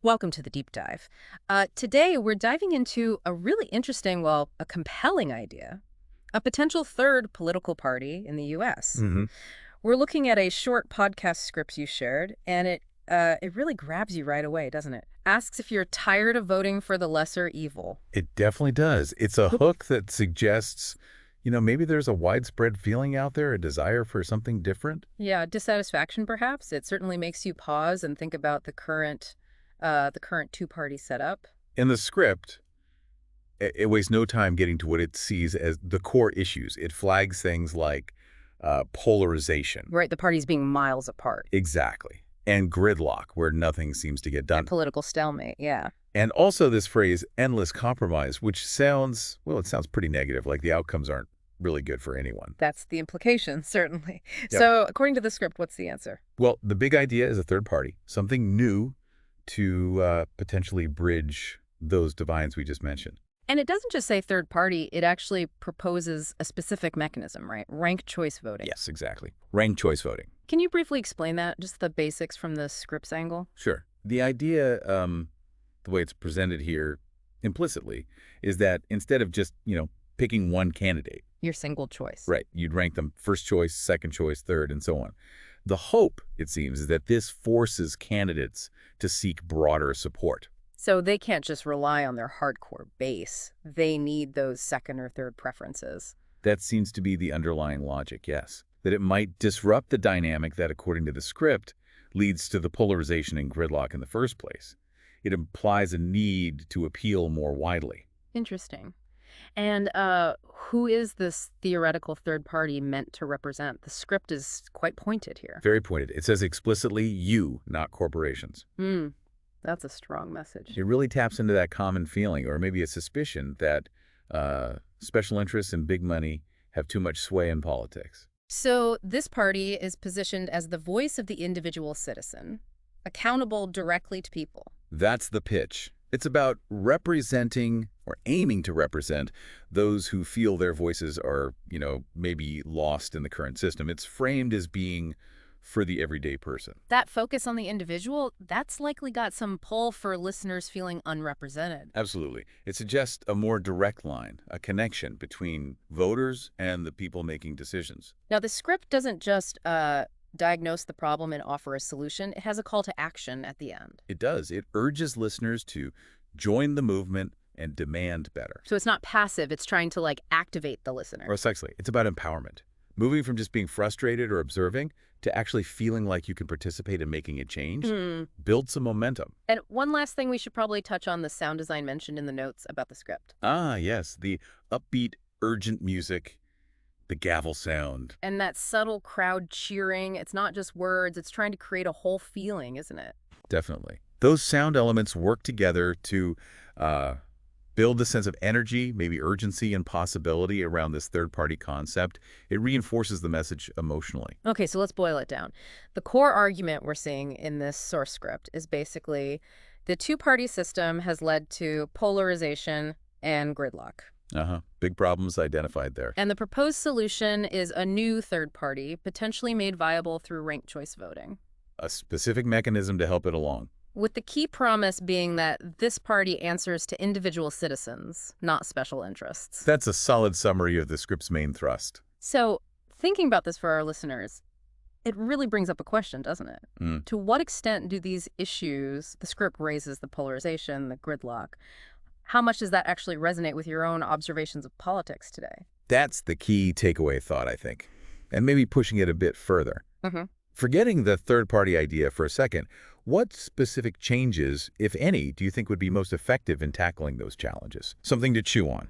Welcome to the deep dive. Today, we're diving into a really interesting, well, a compelling idea, a potential third political party in the U.S. hmm We're looking at a short podcast script you shared, and it really grabs you right away, doesn't it? Asks if you're tired of voting for the lesser evil. It definitely does. It's a hook that suggests, maybe there's a widespread feeling out there, a desire for something different. Yeah, dissatisfaction, perhaps. It certainly makes you pause and think about the current two-party setup. In the script, it wastes no time getting to what it sees as the core issues. It flags things like polarization. Right, the parties being miles apart. Exactly. And gridlock, where nothing seems to get And done. political stalemate, yeah. And also this phrase, endless compromise, which sounds, well, it sounds pretty negative, like the outcomes aren't really good for anyone. That's the implication, certainly. Yep. So, according to the script, what's the answer? Well, the big idea is a third party, something new to potentially bridge those divides we just mentioned. And it doesn't just say third party, it actually proposes a specific mechanism, right? Ranked choice voting. Yes, exactly. Ranked choice voting. Can you briefly explain that, just the basics from the script's angle? Sure. The idea, the way it's presented here implicitly, is that instead of just, picking one candidate, Your single choice. right, you'd rank them first choice, second choice, third, and so on. The hope, it seems, is that this forces candidates to seek broader support. So they can't just rely on their hardcore base. They need those second or third preferences. That seems to be the underlying logic, yes. That it might disrupt the dynamic that, according to the script, leads to the polarization and gridlock in the first place. It implies a need to appeal more widely. Interesting. And who is this theoretical third party meant to represent? The script is quite pointed here. Very pointed. It says explicitly you, not corporations. Hmm, that's a strong message. It really taps into that common feeling, or maybe a suspicion, that special interests and big money have too much sway in politics. So this party is positioned as the voice of the individual citizen, accountable directly to people. That's the pitch. It's about representing or aiming to represent those who feel their voices are, maybe lost in the current system. It's framed as being for the everyday person. That focus on the individual, that's likely got some pull for listeners feeling unrepresented. Absolutely. It suggests a more direct line, a connection between voters and the people making decisions. Now, the script doesn't just diagnose the problem and offer a solution. It has a call to action at the end. It does. It urges listeners to join the movement and demand better. So it's not passive. It's trying to activate the listener. Or sexually, it's about empowerment. Moving from just being frustrated or observing to actually feeling like you can participate in making a change, Hmm. build some momentum. And one last thing we should probably touch on, the sound design mentioned in the notes about the script. Ah, yes, the upbeat, urgent music, the gavel sound. And that subtle crowd cheering, it's not just words, it's trying to create a whole feeling, isn't it? Definitely. Those sound elements work together to uh, build a sense of energy, maybe urgency and possibility around this third-party concept. It reinforces the message emotionally. Okay, so let's boil it down. The core argument we're seeing in this source script is basically the two-party system has led to polarization and gridlock. Big problems identified there. And the proposed solution is a new third party, potentially made viable through ranked choice voting, A specific mechanism to help it along. with the key promise being that this party answers to individual citizens, not special interests. That's a solid summary of the script's main thrust. So, thinking about this for our listeners, it really brings up a question, doesn't it? Mm. To what extent do these issues, the script raises the polarization, the gridlock, how much does that actually resonate with your own observations of politics today? That's the key takeaway thought, I think. And maybe pushing it a bit further. Mm-hmm. Forgetting the third-party idea for a second, what specific changes, if any, do you think would be most effective in tackling those challenges? Something to chew on.